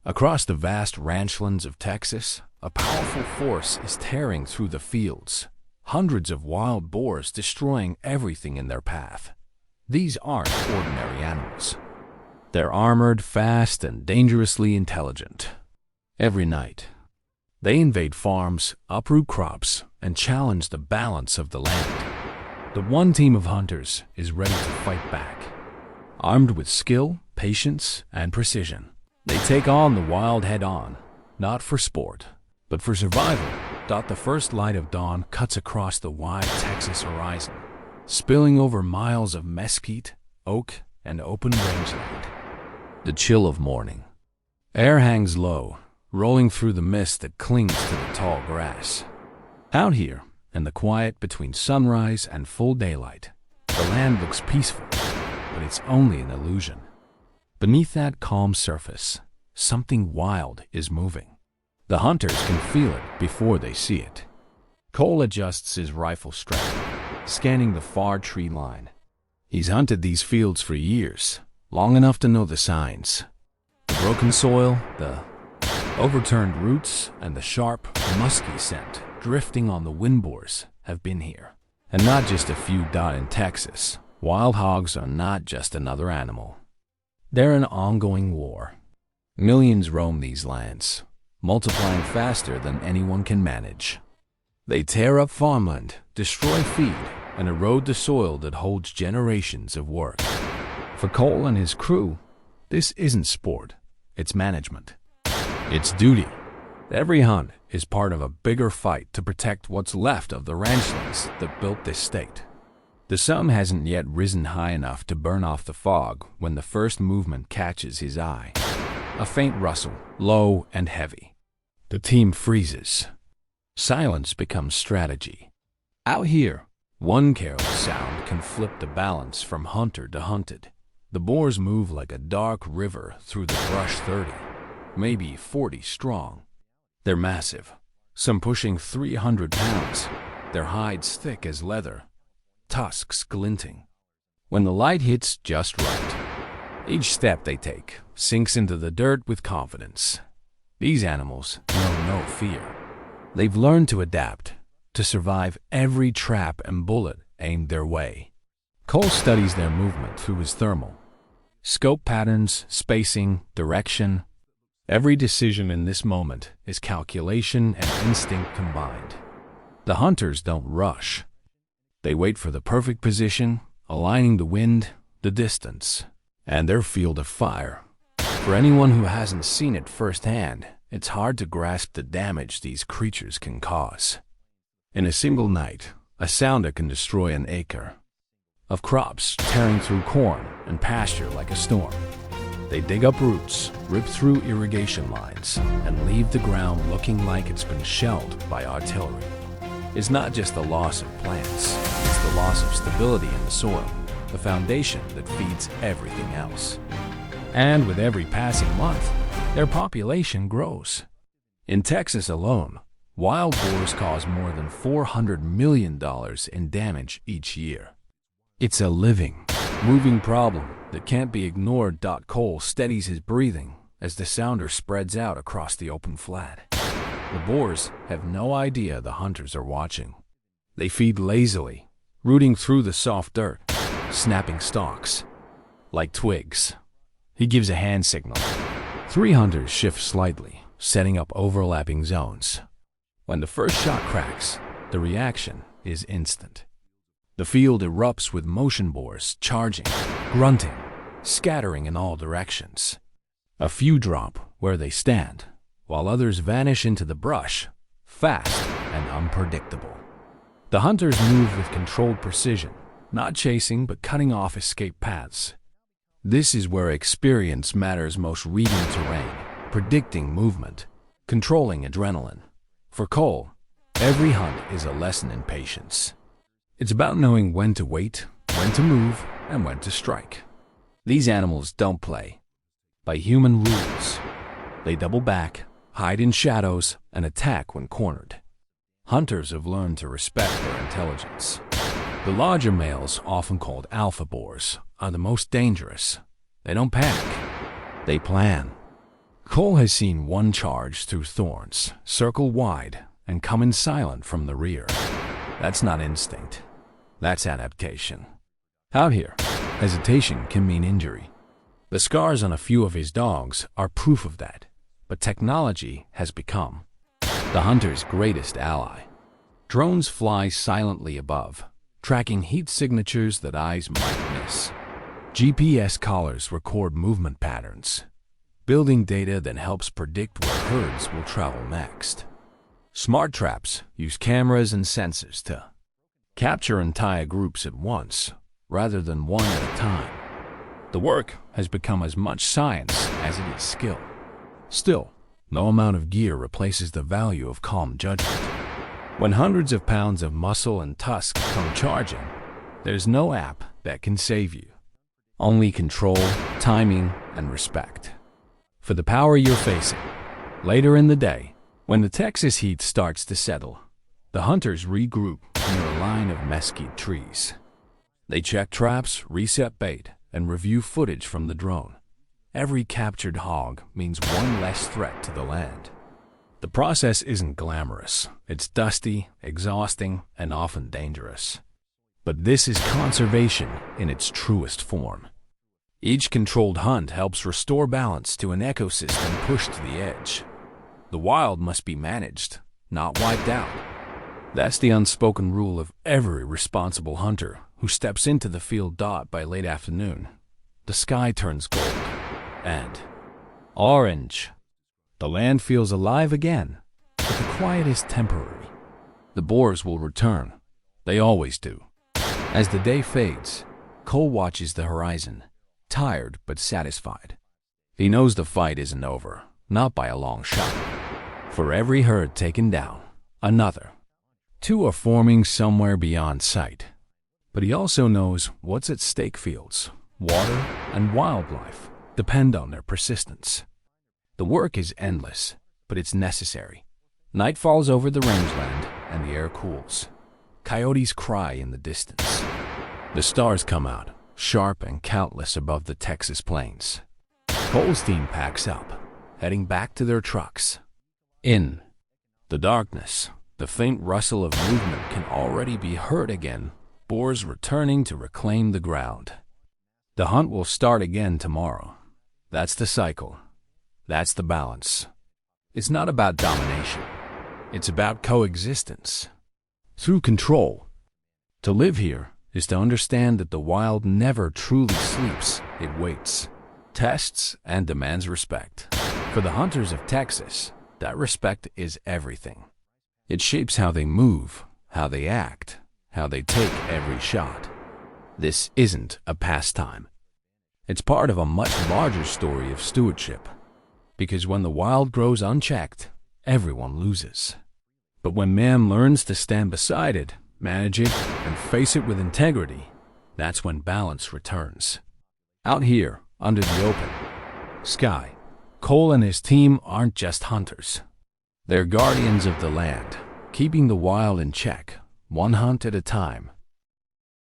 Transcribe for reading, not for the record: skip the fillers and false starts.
Across the vast ranchlands of Texas, a powerful force is tearing through the fields, hundreds of wild boars destroying everything in their path. These aren't ordinary animals. They're armored, fast, and dangerously intelligent. Every night, they invade farms, uproot crops, and challenge the balance of the land. The one team of hunters is ready to fight back. Armed with skill, patience, and precision, they take on the wild head-on, not for sport, but for survival. The first light of dawn cuts across the wide Texas horizon, spilling over miles of mesquite, oak, and open rangeland. The chill of morning. Air hangs low, rolling through the mist that clings to the tall grass. Out here, in the quiet between sunrise and full daylight, the land looks peaceful, but it's only an illusion. Beneath that calm surface, something wild is moving. The hunters can feel it before they see it. Cole adjusts his rifle strap, scanning the far tree line. He's hunted these fields for years, long enough to know the signs. The broken soil, the overturned roots, and the sharp, musky scent drifting on the wind boars have been here. And not just a few in Texas. Wild hogs are not just another animal. They're an ongoing war. Millions roam these lands, multiplying faster than anyone can manage. They tear up farmland, destroy feed, and erode the soil that holds generations of work. For Cole and his crew, this isn't sport, it's management. It's duty. Every hunt is part of a bigger fight to protect what's left of the ranchlands that built this state. The sun hasn't yet risen high enough to burn off the fog when the first movement catches his eye. A faint rustle, low and heavy. The team freezes. Silence becomes strategy. Out here, one careless sound can flip the balance from hunter to hunted. The boars move like a dark river through the brush 30, maybe 40 strong. They're massive, some pushing 300 pounds, their hides thick as leather, tusks glinting. When the light hits just right, each step they take sinks into the dirt with confidence. These animals know no fear. They've learned to adapt, to survive every trap and bullet aimed their way. Cole studies their movement through his thermal. Scope patterns, spacing, direction. Every decision in this moment is calculation and instinct combined. The hunters don't rush. They wait for the perfect position, aligning the wind, the distance, and their field of fire. For anyone who hasn't seen it firsthand, it's hard to grasp the damage these creatures can cause. In a single night, a sounder can destroy an acre of crops, tearing through corn and pasture like a storm. They dig up roots, rip through irrigation lines, and leave the ground looking like it's been shelled by artillery. It's not just the loss of plants, it's the loss of stability in the soil, the foundation that feeds everything else. And with every passing month, their population grows. In Texas alone, wild boars cause more than $400 million in damage each year. It's a living, moving problem that can't be ignored. Cole steadies his breathing as the sounder spreads out across the open flat. The boars have no idea the hunters are watching. They feed lazily, rooting through the soft dirt, snapping stalks like twigs. He gives a hand signal. 3 hunters shift slightly, setting up overlapping zones. When the first shot cracks, the reaction is instant. The field erupts with motion boars charging, grunting, scattering in all directions. A few drop where they stand, while others vanish into the brush, fast and unpredictable. The hunters move with controlled precision, not chasing but cutting off escape paths. This is where experience matters most, reading terrain, predicting movement, controlling adrenaline. For Cole, every hunt is a lesson in patience. It's about knowing when to wait, when to move, and when to strike. These animals don't play by human rules. They double back, hide in shadows, and attack when cornered. Hunters have learned to respect their intelligence. The larger males, often called alpha boars, are the most dangerous. They don't panic. They plan. Cole has seen one charge through thorns, circle wide, and come in silent from the rear. That's not instinct. That's adaptation. Out here, hesitation can mean injury. The scars on a few of his dogs are proof of that, but technology has become the hunter's greatest ally. Drones fly silently above, tracking heat signatures that eyes might miss. GPS collars record movement patterns, building data that helps predict where herds will travel next. Smart traps use cameras and sensors to capture entire groups at once, rather than one at a time. The work has become as much science as it is skill. Still, no amount of gear replaces the value of calm judgment. When hundreds of pounds of muscle and tusk come charging, there's no app that can save you. Only control, timing, and respect. For the power you're facing, later in the day, when the Texas heat starts to settle, the hunters regroup near a line of mesquite trees. They check traps, reset bait, and review footage from the drone. Every captured hog means one less threat to the land. The process isn't glamorous. It's dusty, exhausting, and often dangerous. But this is conservation in its truest form. Each controlled hunt helps restore balance to an ecosystem pushed to the edge. The wild must be managed, not wiped out. That's the unspoken rule of every responsible hunter who steps into the field by late afternoon. The sky turns gold and orange. The land feels alive again, but the quiet is temporary. The boars will return. They always do. As the day fades, Cole watches the horizon, tired but satisfied. He knows the fight isn't over, not by a long shot. For every herd taken down, another. Two are forming somewhere beyond sight. But he also knows what's at stake. Fields, water, and wildlife depend on their persistence. The work is endless, but it's necessary. Night falls over the rangeland, and the air cools. Coyotes cry in the distance. The stars come out, sharp and countless above the Texas plains. Cole's team packs up, heading back to their trucks. In the darkness, the faint rustle of movement can already be heard again. Boars returning to reclaim the ground. The hunt will start again tomorrow. That's the cycle. That's the balance. It's not about domination. It's about coexistence. Through control. To live here is to understand that the wild never truly sleeps. It waits, tests, and demands respect. For the hunters of Texas, that respect is everything. It shapes how they move, how they act, how they take every shot. This isn't a pastime. It's part of a much larger story of stewardship. Because when the wild grows unchecked, everyone loses. But when man learns to stand beside it, manage it, and face it with integrity, that's when balance returns. Out here, under the open sky, Cole and his team aren't just hunters. They're guardians of the land, keeping the wild in check, one hunt at a time.